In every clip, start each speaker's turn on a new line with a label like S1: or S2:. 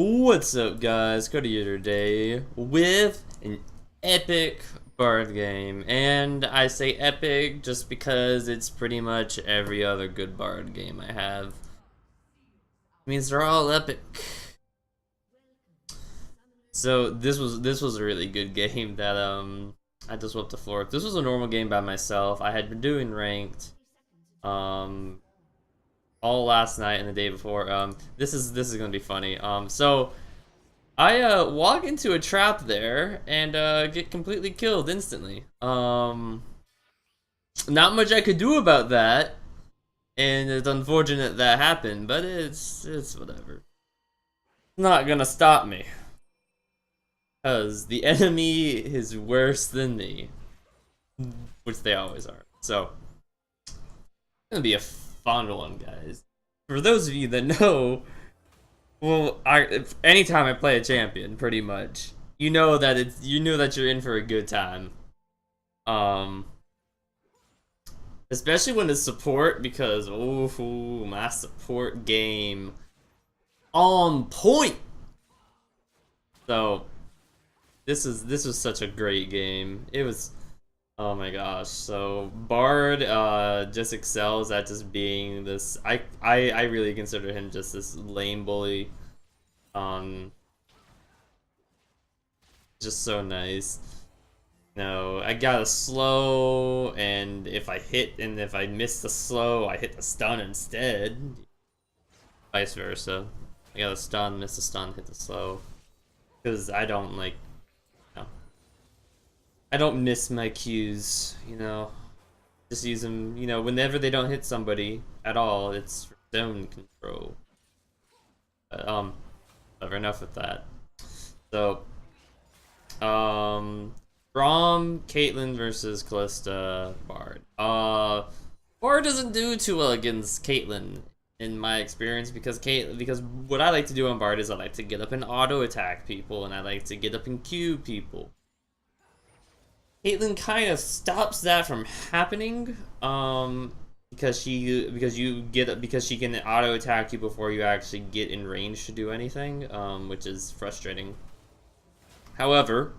S1: What's up, guys? Cody here today with an epic BARD game. And I say epic just because it's pretty much every other good BARD game I have. It means they're all epic. So this was a really good game that I just swept the floor. If this was a normal game by myself, I had been doing ranked um all last night and the day before. This is gonna be funny. So I walk into a trap there and get completely killed instantly. Not much I could do about that, and it's unfortunate that happened, but it's whatever. Not gonna stop me, cause the enemy is worse than me, which they always are. So it's gonna be a fun one, guys. For those of you that know, well, anytime I play a champion, pretty much, you know that you're in for a good time. Um, Especially when it's support, because ooh, my support game on point. So this was such a great game. It was, oh my gosh. So Bard just excels at just being this. I really consider him just this lame bully. Um, just so nice. No, I got a slow, and if I miss the slow, I hit the stun instead. Vice versa. I got a stun, miss the stun, hit the slow. Because I don't like, you know, I don't miss my Qs, you know. Just use them, you know, whenever they don't hit somebody at all, it's zone control. But, whatever, enough with that. So, Braum, Caitlyn versus Callista, Bard. Bard doesn't do too well against Caitlyn in my experience because what I like to do on Bard is I like to get up and auto attack people, and I like to get up and Q people. Caitlyn kind of stops that from happening, because she can auto attack you before you actually get in range to do anything, which is frustrating. However,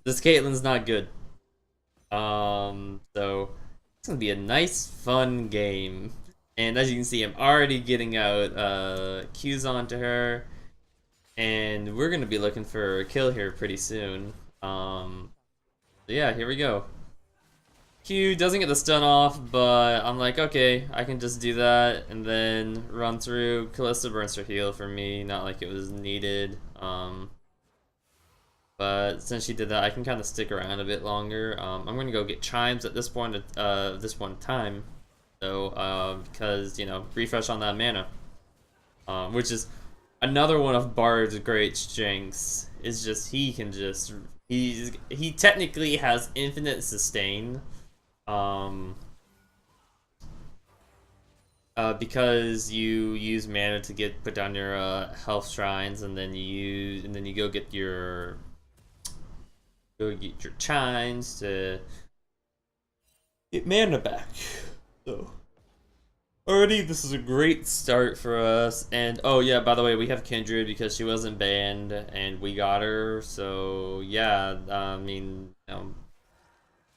S1: this Caitlyn's not good. So it's gonna be a nice, fun game. And as you can see, I'm already getting out Qs onto her, and we're gonna be looking for a kill here pretty soon. So yeah, here we go. Q doesn't get the stun off, but I'm like, okay, I can just do that and then run through. Callista burns her heal for me, not like it was needed. But since she did that, I can kind of stick around a bit longer. I'm gonna go get chimes at this point. This one time, so because you know, refresh on that mana, which is another one of Bard's great strengths. Is just he technically has infinite sustain, because you use mana to put down your health shrines, and then you go get your chimes to get mana back. So already this is a great start for us. And oh yeah, by the way, we have Kindred because she wasn't banned and we got her. So yeah, I mean, if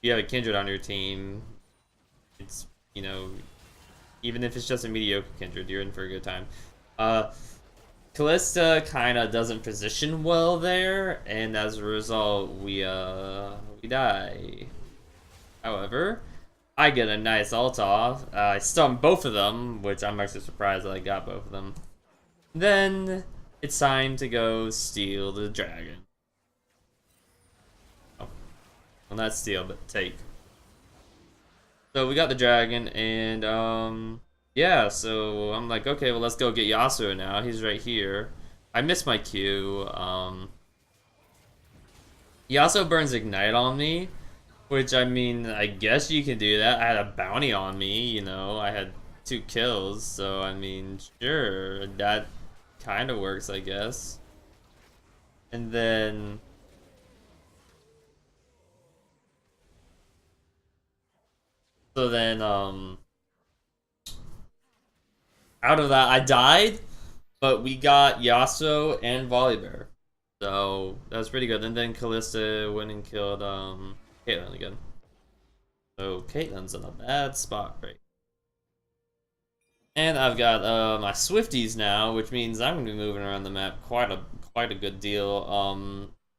S1: you have a Kindred on your team, it's, you know, even if it's just a mediocre Kindred, you're in for a good time. Callista kind of doesn't position well there, and as a result, we die. However, I get a nice ult off. I stun both of them, which I'm actually surprised that I got both of them. Then it's time to go steal the dragon. Oh, well, not steal, but take. So we got the dragon, and yeah, so I'm like, okay, well, let's go get Yasuo now. He's right here. I missed my Q. Yasuo burns Ignite on me, which, I mean, I guess you can do that. I had a bounty on me, you know. I had 2 kills, so, I mean, sure. That kind of works, I guess. And then so then, out of that, I died, But we got Yasuo and Volibear. So that was pretty good. And then Kalista went and killed Caitlyn again. So Caitlyn's in a bad spot right. And I've got my Swifties now, which means I'm gonna be moving around the map quite a good deal.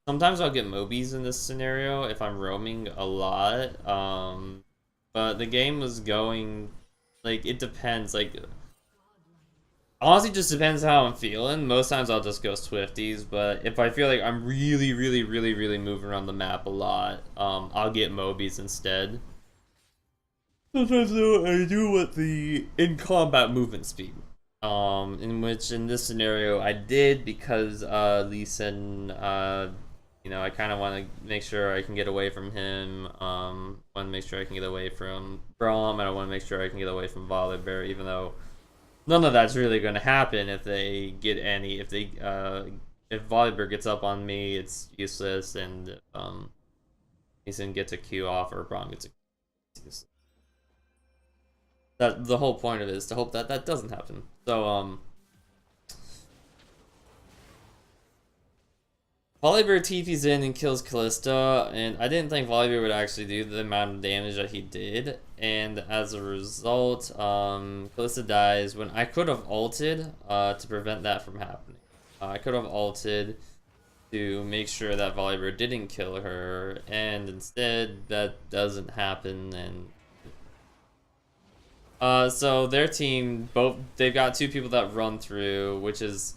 S1: Sometimes I'll get Mobies in this scenario if I'm roaming a lot. But the game was going, like, it depends. Like, honestly, just depends how I'm feeling. Most times I'll just go Swifties, but if I feel like I'm really moving around the map a lot, I'll get Mobies instead. Sometimes though, I do want the in-combat movement speed. In which, in this scenario, I did because, Lee Sin, you know, I kind of want to make sure I can get away from him. Want to make sure I can get away from Braum, and I want to make sure I can get away from Volibear, even though none of that's really going to happen if they get any. If Volibear gets up on me, it's useless, and Leeson gets a Q off or Braum gets a Q. It's useless. That the whole point of it is to hope that that doesn't happen. So Volibear TP's in and kills Kalista, and I didn't think Volibear would actually do the amount of damage that he did, and as a result, Kalista dies when I could have ulted to prevent that from happening. I could have ulted to make sure that Volibear didn't kill her, and instead that doesn't happen, and so their team, they've got two people that run through, which is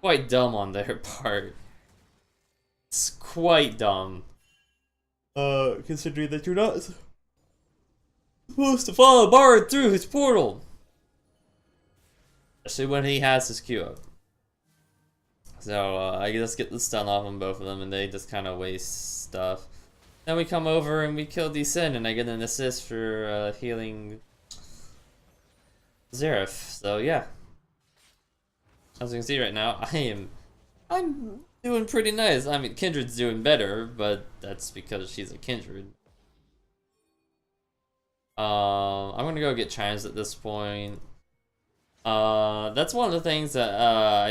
S1: quite dumb on their part. It's quite dumb. Considering that you're not supposed to follow BARD through his portal. Especially when he has his Q up. So, I just get the stun off on both of them, and they just kind of waste stuff. Then we come over and we kill Sin, and I get an assist for healing Xerath. So yeah, as you can see right now, I'm doing pretty nice. I mean, Kindred's doing better, but that's because she's a Kindred. I'm gonna go get chimes at this point. That's one of the things that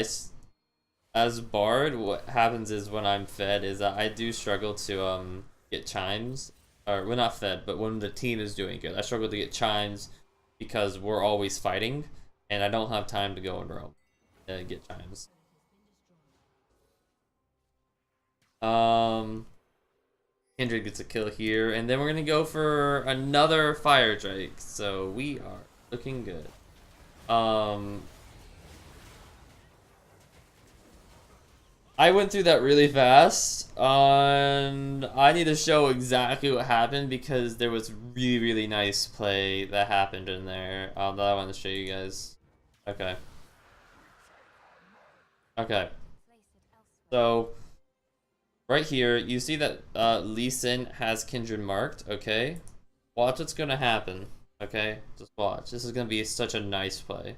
S1: as Bard, what happens is when I'm fed is that I do struggle to get chimes, or we're not fed, but when the team is doing good, I struggle to get chimes because we're always fighting, and I don't have time to go and roam and get chimes. Kindred gets a kill here, and then we're gonna go for another Fire Drake, so we are looking good. I went through that really fast, and I need to show exactly what happened because there was really nice play that happened in there that I want to show you guys. Okay. Okay. So, right here, you see that Lee Sin has Kindred marked, okay? Watch what's gonna happen, okay? Just watch. This is gonna be such a nice play.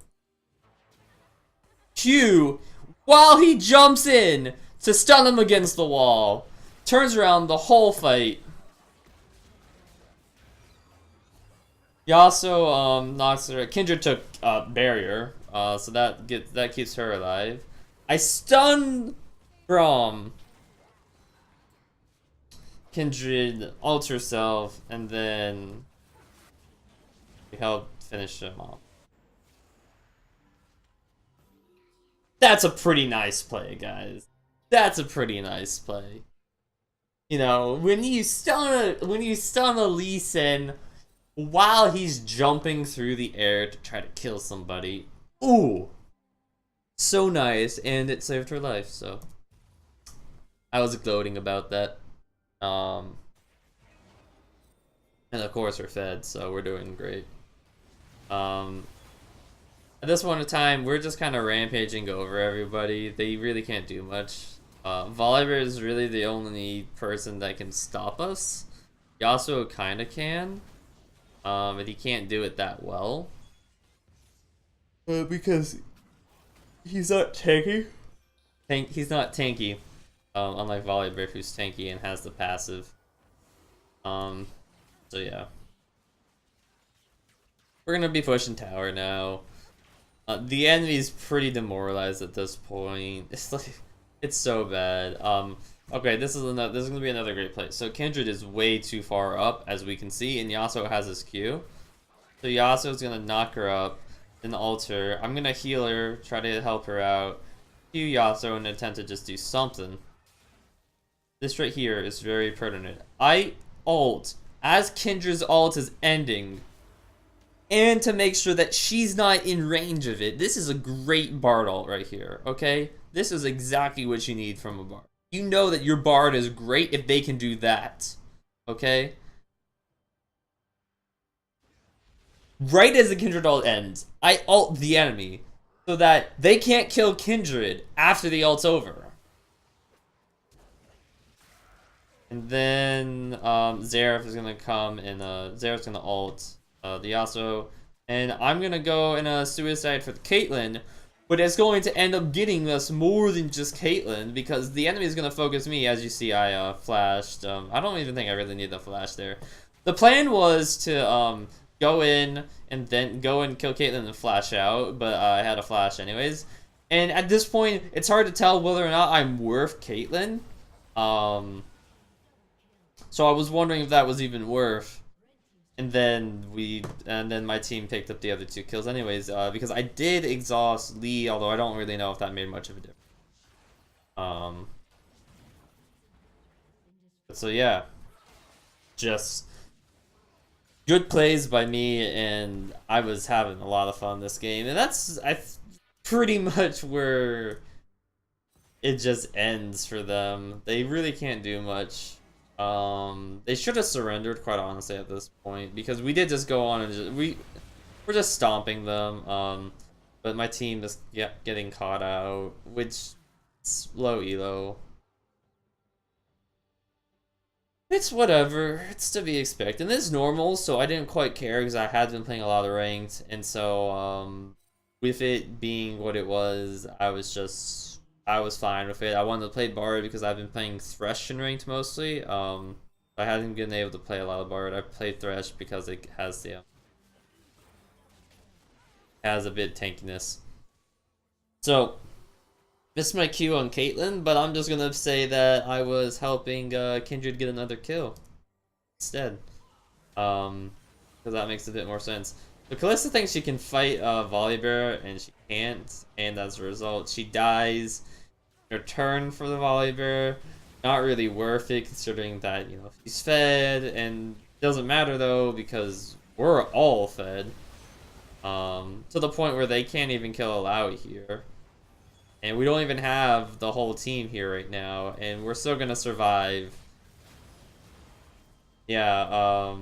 S1: Q! While he jumps in to stun him against the wall. Turns around the whole fight. Yasuo knocks her. Kindred took barrier, so that keeps her alive. I stun Braum. Kindred ults herself, and then we help finish him off. That's a pretty nice play, guys. That's a pretty nice play. You know, when you stun a Lee Sin while he's jumping through the air to try to kill somebody. Ooh. So nice, and it saved her life, so I was gloating about that. And of course we're fed, so we're doing great. At this point in time, we're just kind of rampaging over everybody. They really can't do much. Volibear is really the only person that can stop us. Yasuo kind of can, but he can't do it that well. Because he's not tanky. He's not tanky, unlike Volibear, who's tanky and has the passive. So yeah. We're gonna be pushing tower now. The enemy's pretty demoralized at this point. It's like, it's so bad. Okay, this is gonna be another great play. So Kindred is way too far up, as we can see, and Yasuo has his Q. So Yasuo's gonna knock her up, then alter. I'm gonna heal her, try to help her out. Q Yasuo in an attempt to just do something. This right here is very pertinent. I ult as Kindred's ult is ending, and to make sure that she's not in range of it. This is a great Bard ult right here, okay? This is exactly what you need from a Bard. You know that your Bard is great if they can do that, okay? Right as the Kindred ult ends, I ult the enemy so that they can't kill Kindred after the ult's over. And then Xerath is gonna come and Xerath's gonna ult the Yasuo, and I'm gonna go in a suicide for the Caitlyn, but it's going to end up getting us more than just Caitlyn because the enemy is gonna focus me. As you see, I flashed. I don't even think I really need the flash there. The plan was to go in and then go and kill Caitlyn and flash out, but I had a flash anyways. And at this point, it's hard to tell whether or not I'm worth Caitlyn. So I was wondering if that was even worth. And then my team picked up the other 2 kills anyways, because I did exhaust Lee, although I don't really know if that made much of a difference. So yeah, just good plays by me, and I was having a lot of fun this game, and that's pretty much where it just ends for them. They really can't do much. They should have surrendered, quite honestly, at this point, because we did just go on and we're just stomping them. But my team is getting caught out, which is low elo. It's whatever. It's to be expected. And it's normal, so I didn't quite care because I had been playing a lot of ranked, and so with it being what it was, I was fine with it. I wanted to play Bard because I've been playing Thresh in ranked mostly. I hadn't been able to play a lot of Bard. I played Thresh because it has the has a bit tankiness. So this is my Q on Caitlyn, but I'm just gonna say that I was helping Kindred get another kill instead, because that makes a bit more sense. The Kalista thinks she can fight Volibear, and she can't, and as a result, she dies. Her turn for the Volibear, not really worth it considering that, you know, she's fed, and it doesn't matter though because we're all fed. To the point where they can't even kill Alawi here. And we don't even have the whole team here right now, and we're still gonna survive. Yeah,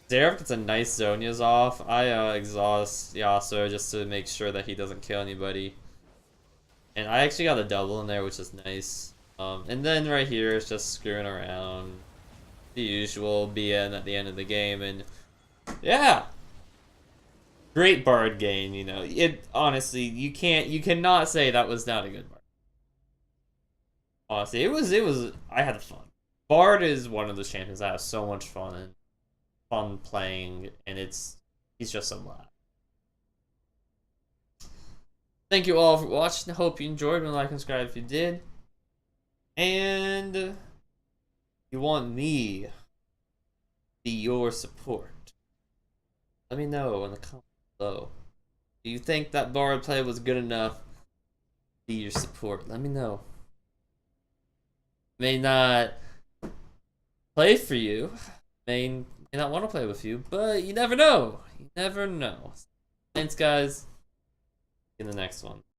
S1: Xerath gets a nice Zhonya's off. I exhaust Yasuo just to make sure that he doesn't kill anybody. And I actually got a double in there, which is nice. And then right here, it's just screwing around. The usual BN at the end of the game, and yeah! Great Bard game, you know. It honestly, you cannot say that was not a good Bard. Honestly, it was, I had fun. Bard is one of those champions I have so much fun playing, and he's just so loud. Thank you all for watching. I hope you enjoyed. Like and subscribe if you did. And you want me to be your support, let me know in the comments below. Do you think that Bard play was good enough to be your support? Let me know. May not play for you, may not want to play with you, but you never know. You never know. Thanks, guys. In the next one.